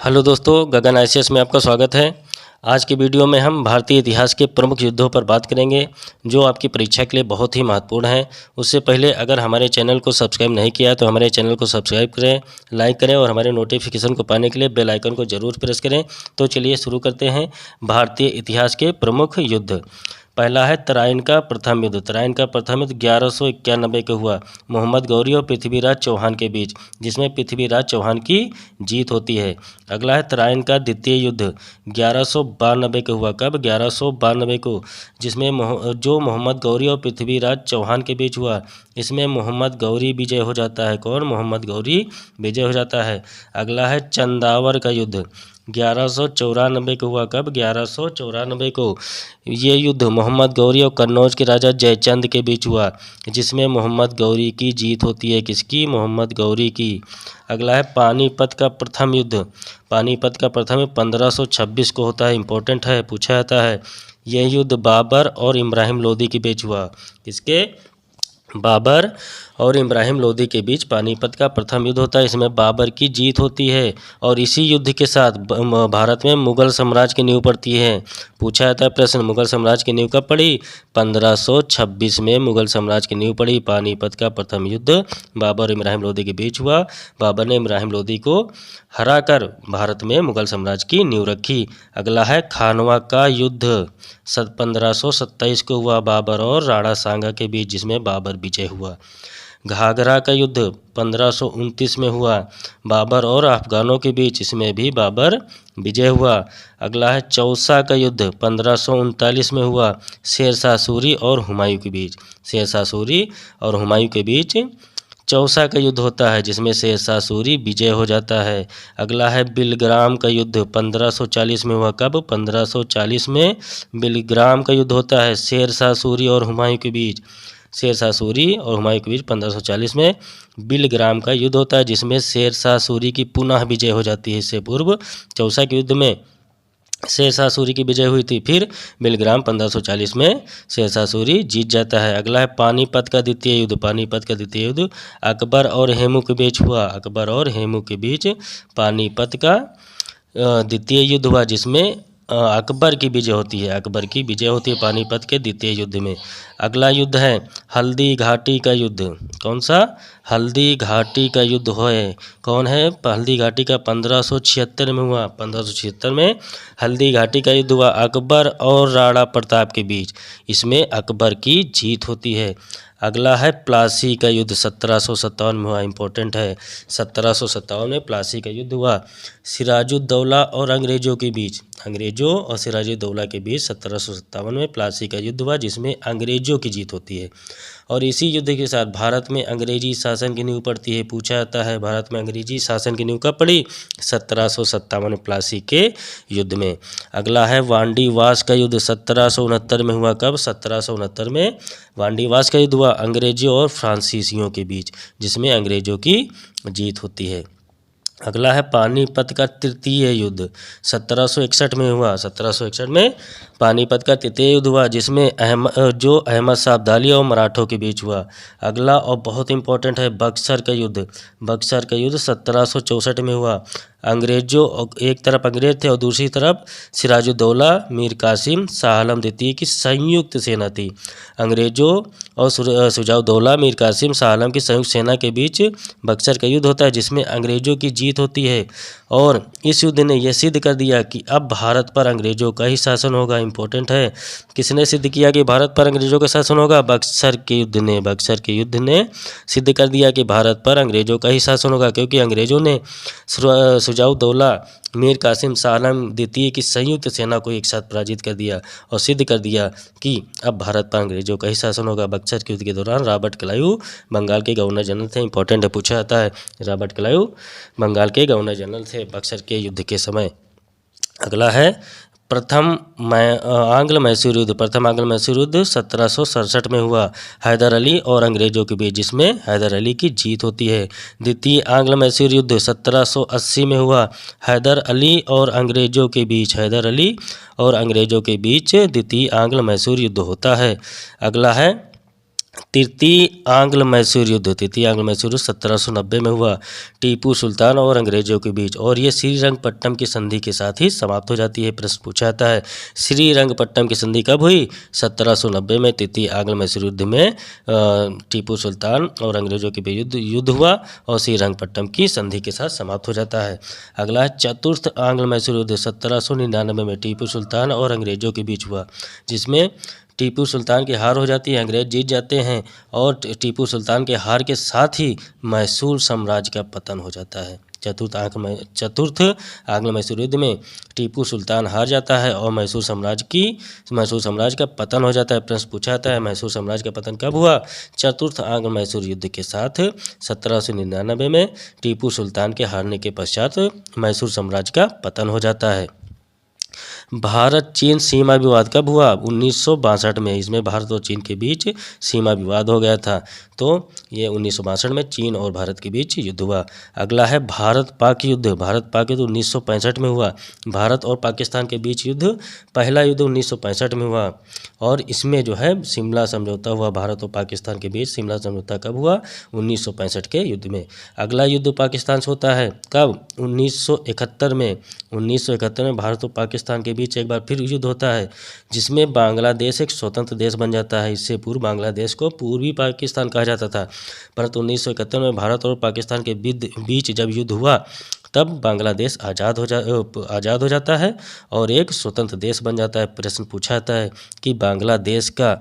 Hello दोस्तों, गगन ICS में आपका स्वागत है। आज की वीडियो में हम भारतीय इतिहास के प्रमुख युद्धों पर बात करेंगे जो आपकी परीक्षा के लिए बहुत ही महत्वपूर्ण है। उससे पहले अगर हमारे चैनल को सब्सक्राइब नहीं किया तो हमारे चैनल को सब्सक्राइब करें, लाइक करें और हमारे नोटिफिकेशन को पाने के लिए बेल आइकन को ज़रूर प्रेस करें। तो चलिए शुरू करते हैं भारतीय इतिहास के प्रमुख युद्ध। पहला है तराइन का प्रथम युद्ध। तराइन का प्रथम युद्ध 1191 को हुआ, मोहम्मद गौरी और पृथ्वीराज चौहान के बीच, जिसमें पृथ्वीराज चौहान की जीत होती है। अगला है तराइन का द्वितीय युद्ध 1192 को हुआ। कब? 1192 को, जिसमें जो मोहम्मद गौरी और पृथ्वीराज चौहान के बीच हुआ। इसमें मोहम्मद गौरी विजय हो जाता है। कौन? मोहम्मद गौरी विजय हो जाता है। अगला है चंदावर का युद्ध 1194 को हुआ। कब? 1194 को। ये युद्ध मोहम्मद गौरी और कन्नौज के राजा जयचंद के बीच हुआ, जिसमें मोहम्मद गौरी की जीत होती है। किसकी? मोहम्मद गौरी की। अगला है पानीपत का प्रथम युद्ध। पानीपत का प्रथम युद्ध 1526 को होता है। इंपॉर्टेंट है, पूछा जाता है। यह युद्ध बाबर और इब्राहिम लोदी के बीच हुआ। किसके? बाबर और इब्राहिम लोदी के बीच पानीपत का प्रथम युद्ध होता है। इसमें बाबर की जीत होती है और इसी युद्ध के साथ भारत में मुगल साम्राज्य की नींव पड़ती है। पूछा जाता है प्रश्न, मुगल साम्राज्य की नींव कब पड़ी? 1526 में मुगल साम्राज्य की नींव पड़ी। पानीपत का प्रथम युद्ध बाबर और इब्राहिम लोदी के बीच हुआ। बाबर ने इब्राहिम लोदी को हराकर भारत में मुगल साम्राज्य की नींव रखी। अगला है खानवा का युद्ध 1527 को हुआ, बाबर और राणा सांगा के बीच, जिसमें बाबर विजय हुआ। घाघरा का युद्ध 1529 में हुआ, बाबर और अफगानों के बीच, इसमें भी बाबर विजय हुआ। अगला है चौसा का युद्ध 1539 में हुआ, शेरशाह सूरी और हुमायूं के बीच। शेरशाह सूरी और हुमायूं के बीच चौसा का युद्ध होता है, जिसमें शेरशाह सूरी विजय हो जाता है। अगला है बिलग्राम का युद्ध 1540 में हुआ। कब? 1540 में बिलग्राम का युद्ध होता है, शेरशाह सूरी और हुमायूं के बीच। शेरशाह सूरी और हुमायूं के बीच 1540 में बिलग्राम का युद्ध होता है, जिसमें शेरशाह सूरी की पुनः विजय हो जाती है। इससे पूर्व चौसा के युद्ध में शेरशाह सूरी की विजय हुई थी, फिर बिलग्राम 1540 में शेरशाह सूरी जीत जाता है। अगला है पानीपत का द्वितीय युद्ध। पानीपत का द्वितीय युद्ध अकबर और हेमू के बीच हुआ। अकबर और हेमू के बीच पानीपत का द्वितीय युद्ध हुआ, जिसमें अकबर की विजय होती है। अकबर की विजय होती है पानीपत के द्वितीय युद्ध में। अगला युद्ध है हल्दी घाटी का युद्ध। कौन सा? हल्दी घाटी का युद्ध है। कौन है? हल्दी घाटी का 1576 में हुआ। 1576 में हल्दी घाटी का युद्ध हुआ, अकबर और राणा प्रताप के बीच। इसमें अकबर की जीत होती है। अगला है प्लासी का युद्ध 1757 में हुआ। इंपॉर्टेंट है, 1757 में प्लासी का युद्ध हुआ, सिराजुद्दौला और अंग्रेजों के बीच। अंग्रेजों और सिराजुद्दौला के बीच 1757 में प्लासी का युद्ध हुआ, जिसमें अंग्रेजों की जीत होती है। और इसी युद्ध के साथ भारत में अंग्रेजी शासन की नींव पड़ती है। पूछा जाता है भारत में अंग्रेजी शासन की नींव कब पड़ी? 1757 प्लासी के युद्ध में। अगला है वांडीवास का युद्ध 1769 में हुआ। कब? 1769 में वांडीवास का युद्ध हुआ, अंग्रेजों और फ्रांसीसियों के बीच, जिसमें अंग्रेजों की जीत होती है। अगला है पानीपत का तृतीय युद्ध 1761 में हुआ। 1761 में पानीपत का तृतीय युद्ध हुआ, जिसमें अहमद शाह अब्दाली और मराठों के बीच हुआ। अगला और बहुत इंपॉर्टेंट है बक्सर का युद्ध। बक्सर का युद्ध 1764 में हुआ। अंग्रेजों, एक तरफ अंग्रेज थे और दूसरी तरफ सिराजुद्दौला मीर कासिम शाह आलम द्वितीय की संयुक्त सेना थी। अंग्रेजों और सिराजुद्दौला मीर कासिम शाह आलम की संयुक्त सेना के बीच बक्सर का युद्ध होता है, जिसमें अंग्रेजों की जीत होती है। और इस युद्ध ने यह सिद्ध कर दिया कि अब भारत पर अंग्रेजों का ही शासन होगा। इंपॉर्टेंट है, किसने सिद्ध किया कि भारत पर अंग्रेजों का शासन होगा? बक्सर के युद्ध ने। बक्सर के युद्ध ने सिद्ध कर दिया कि भारत पर अंग्रेजों का ही शासन होगा, क्योंकि अंग्रेजों ने सिराजुद्दौला मीर कासिम शाह आलम द्वितीय की संयुक्त सेना को एक साथ पराजित कर दिया और सिद्ध कर दिया कि अब भारत पर अंग्रेजों का ही शासन होगा। बक्सर के युद्ध के दौरान रॉबर्ट क्लाइव बंगाल के गवर्नर जनरल थे। इंपॉर्टेंट है, पूछा जाता है। रॉबर्ट क्लाइव बंगाल के गवर्नर जनरल थे बक्सर के युद्ध के समय। अगला है आंग्ल मैसूर युद्ध। प्रथम आंग्ल मैसूर युद्ध 1767 में हुआ, हैदर अली और अंग्रेजों के बीच, जिसमें हैदर अली की जीत होती है। द्वितीय आंग्ल मैसूर युद्ध 1780 में हुआ, हैदर अली और अंग्रेजों के बीच। हैदर अली और अंग्रेजों के बीच द्वितीय आंग्ल मैसूर युद्ध होता है। अगला है तृतीय आंग्ल मैसूर युद्ध 1790 में हुआ टीपू सुल्तान और अंग्रेजों के बीच, और ये श्रीरंगपट्टनम की संधि के साथ ही समाप्त हो जाती है। प्रश्न पूछा जाता है श्रीरंगपट्टनम की संधि कब हुई? 1790 में तृतीय आंग्ल मैसूर युद्ध में टीपू सुल्तान और अंग्रेजों के बीच युद्ध हुआ और श्रीरंगपट्टनम की संधि के साथ समाप्त हो जाता है। अगला है चतुर्थ आंग्ल मैसूर युद्ध 1799 में टीपू सुल्तान और अंग्रेजों के बीच हुआ, जिसमें टीपू सुल्तान की हार हो जाती है, अंग्रेज जीत जाते हैं और टीपू सुल्तान के हार के साथ ही मैसूर साम्राज्य का पतन हो जाता है। चतुर्थ आंग्ल मैसूर युद्ध में टीपू सुल्तान हार जाता है और मैसूर साम्राज्य का पतन हो जाता है। प्रश्न पूछा जाता है मैसूर साम्राज्य का पतन कब हुआ? चतुर्थ आंग्ल मैसूर युद्ध के साथ 1799 में टीपू सुल्तान के हारने के पश्चात मैसूर साम्राज्य का पतन हो जाता है। भारत चीन सीमा विवाद कब हुआ? 1962 में। इसमें भारत और चीन के बीच सीमा विवाद हो गया था, तो ये 1962 में चीन और भारत के बीच युद्ध हुआ। अगला है भारत पाक युद्ध 1965 में हुआ। भारत और पाकिस्तान के बीच युद्ध, पहला युद्ध 1965 में हुआ और इसमें जो है शिमला समझौता हुआ। भारत और पाकिस्तान के बीच शिमला समझौता कब हुआ? 1965 के युद्ध में। अगला युद्ध पाकिस्तान से होता है कब? 1971 में। 1971 में भारत और पाकिस्तान के बीच एक बार फिर युद्ध होता है, जिसमें बांग्लादेश एक स्वतंत्र देश बन जाता है। इससे पूर्व बांग्लादेश को पूर्वी पाकिस्तान कहा जाता था, परंतु 1971 में भारत और पाकिस्तान के बीच जब युद्ध हुआ तब बांग्लादेश आज़ाद हो जाता है और एक स्वतंत्र देश बन जाता है। प्रश्न पूछा जाता है कि बांग्लादेश का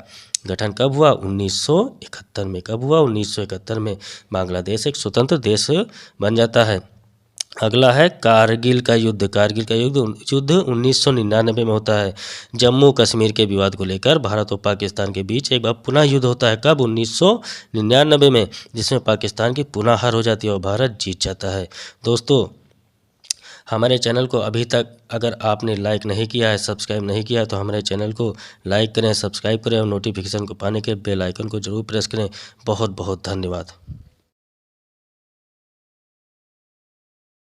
गठन कब हुआ? 1971 में। कब हुआ? 1971 में बांग्लादेश एक स्वतंत्र देश बन जाता है। अगला है कारगिल का युद्ध 1999 में होता है। जम्मू कश्मीर के विवाद को लेकर भारत और पाकिस्तान के बीच एक बार पुनः युद्ध होता है। कब? 1999 में, जिसमें पाकिस्तान की पुनः हार हो जाती है और भारत जीत जाता है। दोस्तों, हमारे चैनल को अभी तक अगर आपने लाइक नहीं किया है, सब्सक्राइब नहीं किया है, तो हमारे चैनल को लाइक करें, सब्सक्राइब करें और नोटिफिकेशन को पाने के बेल आइकन को जरूर प्रेस करें। बहुत बहुत धन्यवाद।